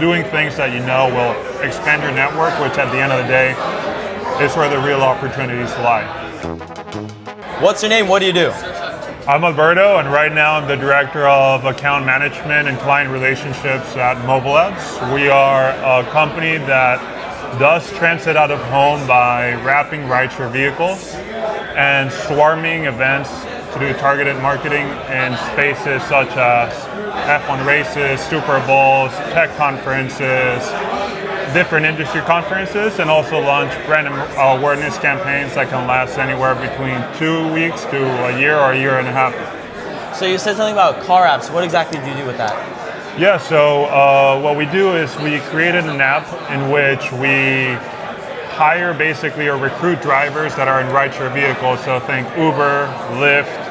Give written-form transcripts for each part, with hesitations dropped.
doing things that you know will expand your network, which at the end of the day is where the real opportunities lie. What's your name? What do you do? I'm Alberto, and right now I'm the Director of Account Management and Client Relationships at MobileAds. We are a company that does transit out of home by wrapping rideshare vehicles and swarming events to do targeted marketing in spaces such as F1 races, Super Bowls, tech conferences, different industry conferences, and also launch brand awareness campaigns that can last anywhere between 2 weeks to a year or a year and a half. So you said something about car apps. What exactly do you do with that? Yeah, so what we do is we created an app in which we hire basically or recruit drivers that are in rideshare vehicles. So think Uber, Lyft,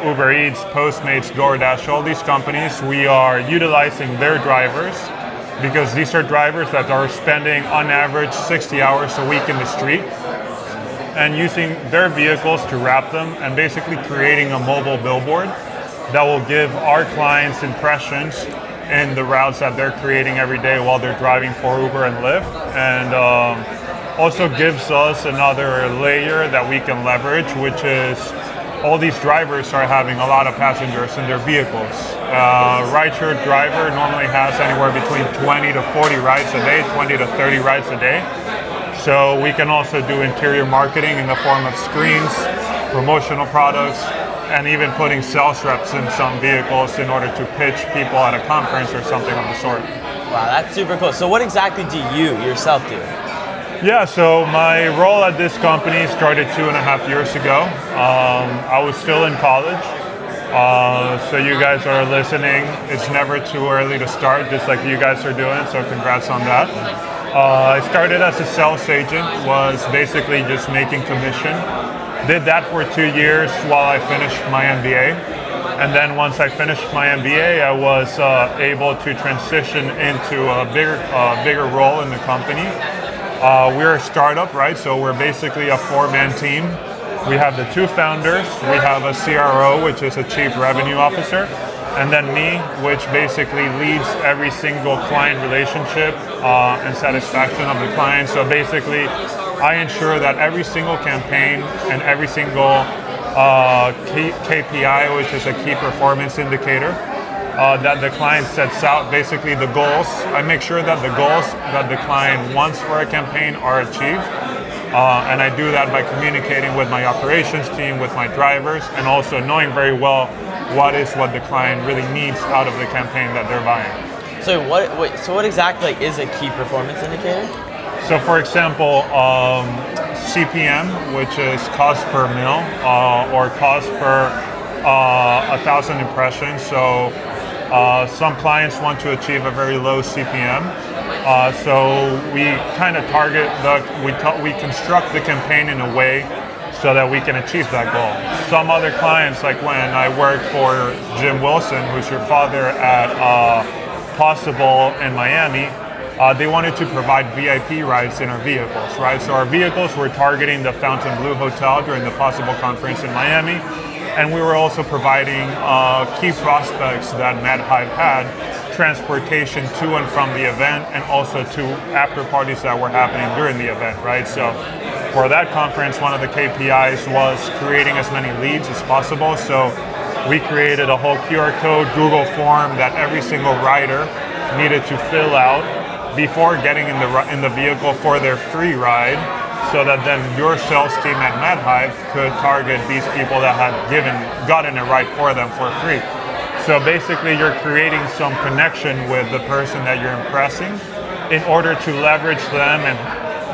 Uber Eats, Postmates, DoorDash, all these companies. We are utilizing their drivers because these are drivers that are spending on average 60 hours a week in the street and using their vehicles to wrap them and basically creating a mobile billboard that will give our clients impressions in the routes that they're creating every day while they're driving for Uber and Lyft, and also gives us another layer that we can leverage, which is all these drivers are having a lot of passengers in their vehicles. Rideshare driver normally has anywhere between 20 to 40 rides a day, 20 to 30 rides a day. So we can also do interior marketing in the form of screens, promotional products, and even putting sales reps in some vehicles in order to pitch people at a conference or something of the sort. Wow, that's super cool. So what exactly do you yourself do? Yeah, so my role at this company started 2.5 years ago. I was still in college. So you guys are listening. It's never too early to start, just like you guys are doing, so congrats on that. I started as a sales agent, was basically just making commission. Did that for 2 years while I finished my MBA. And then once I finished my MBA, I was able to transition into a bigger role in the company. We're a startup, right? So we're basically a 4-man team. We have the 2 founders. We have a CRO, which is a chief revenue officer. And then me, which basically leads every single client relationship and satisfaction of the client. So basically, I ensure that every single campaign and every single KPI, which is a key performance indicator, that the client sets out, basically the goals. I make sure that the goals that the client wants for a campaign are achieved. And I do that by communicating with my operations team, with my drivers, and also knowing very well what the client really needs out of the campaign that they're buying. So what exactly is a key performance indicator? So for example, CPM, which is cost per mil, or cost per 1,000 impressions. So some clients want to achieve a very low CPM. So we kind of target we construct the campaign in a way so that we can achieve that goal. Some other clients, like when I worked for Jim Wilson, who's your father at Possible in Miami, they wanted to provide VIP rides in our vehicles, right? So our vehicles were targeting the Fontainebleau Hotel during the Possible conference in Miami, and we were also providing key prospects that MadHive had transportation to and from the event, and also to after parties that were happening during the event, right? So for that conference, one of the KPIs was creating as many leads as possible. So we created a whole QR code Google form that every single rider needed to fill out before getting in the vehicle for their free ride, so that then your sales team at MadHive could target these people that had gotten a ride for them for free. So basically you're creating some connection with the person that you're impressing in order to leverage them and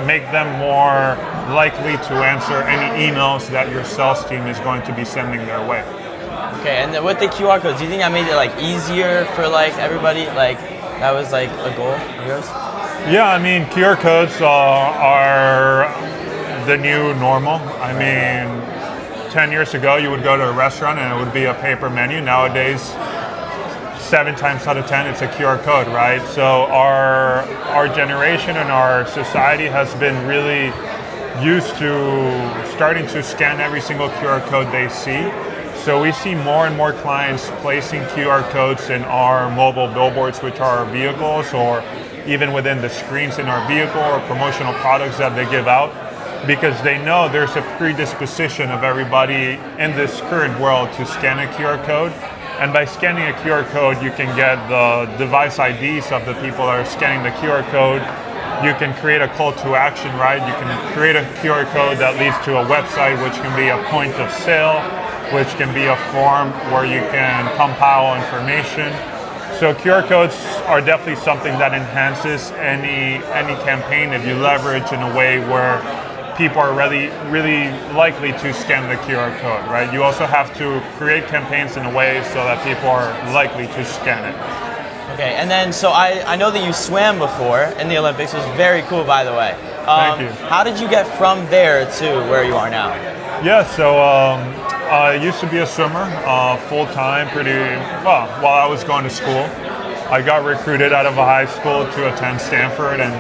make them more likely to answer any emails that your sales team is going to be sending their way. Okay, and then with the QR codes, do you think that made it like easier for like everybody? Like that was like a goal of yours? Yeah, I mean, QR codes are the new normal. I mean, 10 years ago, you would go to a restaurant and it would be a paper menu. Nowadays, 7 times out of 10, it's a QR code, right? So our generation and our society has been really used to starting to scan every single QR code they see. So we see more and more clients placing QR codes in our mobile billboards, which are our vehicles, or even within the screens in our vehicle or promotional products that they give out, because they know there's a predisposition of everybody in this current world to scan a QR code. And by scanning a QR code, you can get the device IDs of the people that are scanning the QR code. You can create a call to action, right? You can create a QR code that leads to a website, which can be a point of sale, which can be a form where you can compile information. So QR codes are definitely something that enhances any campaign if you leverage in a way where people are really likely to scan the QR code, right? You also have to create campaigns in a way so that people are likely to scan it. Okay, and then so I know that you swam before in the Olympics. It was very cool, by the way. Thank you. How did you get from there to where you are now? Yeah, so I used to be a swimmer full-time while I was going to school. I got recruited out of a high school to attend Stanford and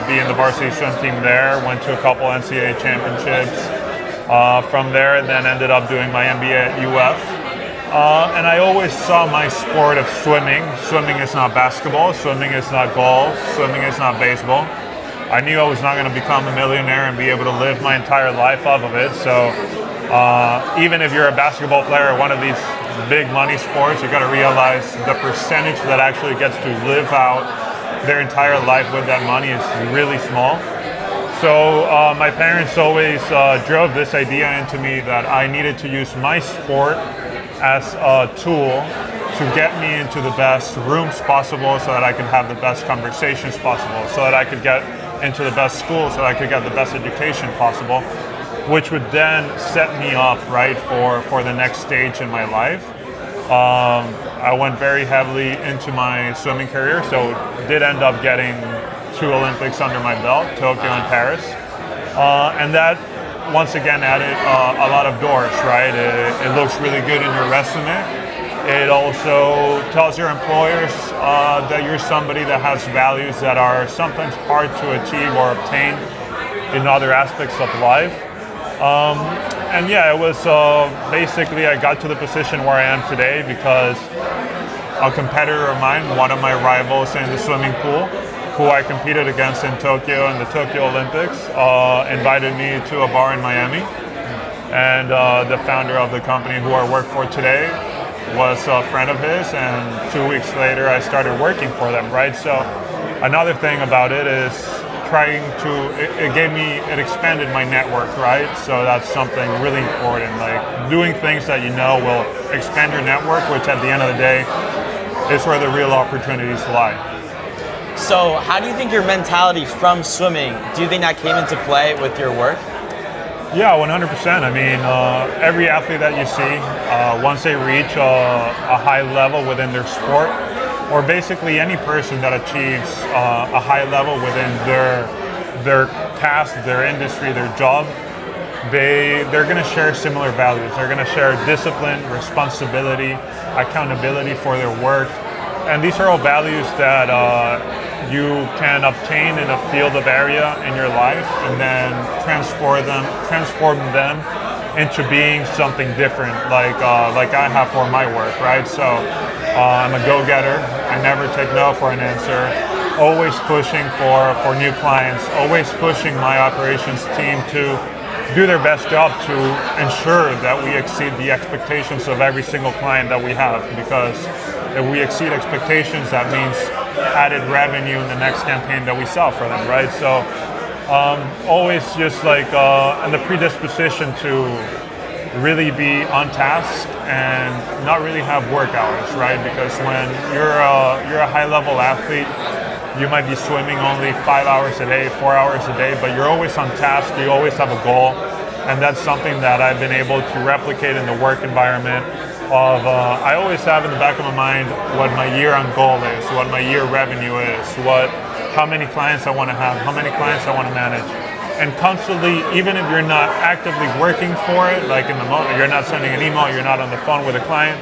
be in the varsity swim team there. Went to a couple NCAA championships. From there, then ended up doing my MBA at UF. And I always saw my sport of swimming. Swimming is not basketball. Swimming is not golf. Swimming is not baseball. I knew I was not going to become a millionaire and be able to live my entire life off of it. So even if you're a basketball player, one of these big money sports, you got to realize the percentage that actually gets to live out their entire life with that money is really small. So my parents always drove this idea into me that I needed to use my sport as a tool to get me into the best rooms possible so that I could have the best conversations possible, so that I could get into the best schools, so that I could get the best education possible, which would then set me up, right, for the next stage in my life. I went very heavily into my swimming career, so did end up getting 2 Olympics under my belt, Tokyo and Paris. And that once again added a lot of doors, right? It looks really good in your resume. It also tells your employers that you're somebody that has values that are sometimes hard to achieve or obtain in other aspects of life. And yeah, it was basically I got to the position where I am today because a competitor of mine, one of my rivals in the swimming pool, who I competed against in Tokyo in the Tokyo Olympics, invited me to a bar in Miami. And the founder of the company who I work for today was a friend of his, and 2 weeks later I started working for them, right? So another thing about it is it expanded my network, right? So that's something really important, like doing things that you know will expand your network, which at the end of the day is where the real opportunities lie. So how do you think your mentality from swimming, do you think that came into play with your work? Yeah, 100%. I mean, every athlete that you see, once they reach a high level within their sport, or basically any person that achieves a high level within their task, their industry, their job, they're going to share similar values. They're going to share discipline, responsibility, accountability for their work. And these are all values that you can obtain in a field of area in your life and then transform them into being something different, like I have for my work, right? So I'm a go-getter. I never take no for an answer. Always pushing for new clients. Always pushing my operations team to do their best job to ensure that we exceed the expectations of every single client that we have. Because if we exceed expectations, that means added revenue in the next campaign that we sell for them, right? So always just like and the predisposition to really be on task and not really have work hours, right? Because when you're a high-level athlete, you might be swimming only 5 hours a day, 4 hours a day, but you're always on task, you always have a goal, and that's something that I've been able to replicate in the work environment. I always have in the back of my mind what my year-end goal is, what my year revenue is, how many clients I want to have, how many clients I want to manage. And constantly, even if you're not actively working for it, like in the moment, you're not sending an email, you're not on the phone with a client,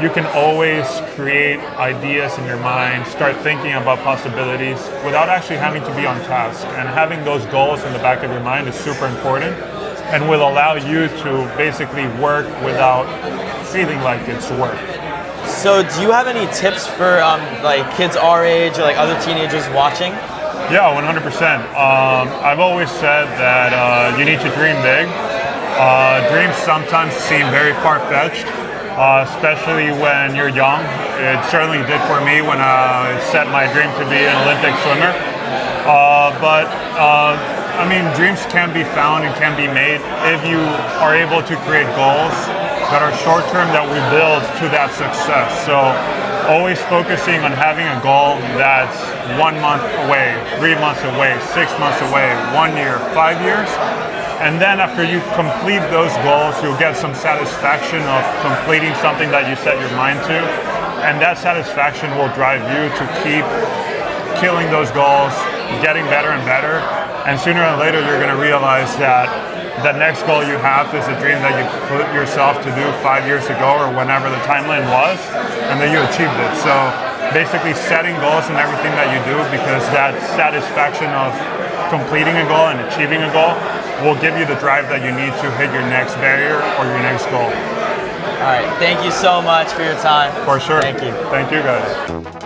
you can always create ideas in your mind, start thinking about possibilities without actually having to be on task. And having those goals in the back of your mind is super important. and will allow you to basically work without feeling like it's work. So do you have any tips for like kids our age or like other teenagers watching? Yeah, 100%. I've always said that you need to dream big. Dreams sometimes seem very far-fetched, especially when you're young. It certainly did for me when I set my dream to be an Olympic swimmer. I mean, dreams can be found and can be made if you are able to create goals that are short-term that we build to that success. So always focusing on having a goal that's 1 month away, 3 months away, 6 months away, 1 year, 5 years. And then after you complete those goals, you'll get some satisfaction of completing something that you set your mind to. And that satisfaction will drive you to keep killing those goals, getting better and better. And sooner or later, you're going to realize that the next goal you have is a dream that you put yourself to do 5 years ago or whenever the timeline was, and then you achieved it. So basically setting goals in everything that you do, because that satisfaction of completing a goal and achieving a goal will give you the drive that you need to hit your next barrier or your next goal. All right, thank you so much for your time. For sure. Thank you. Thank you, guys.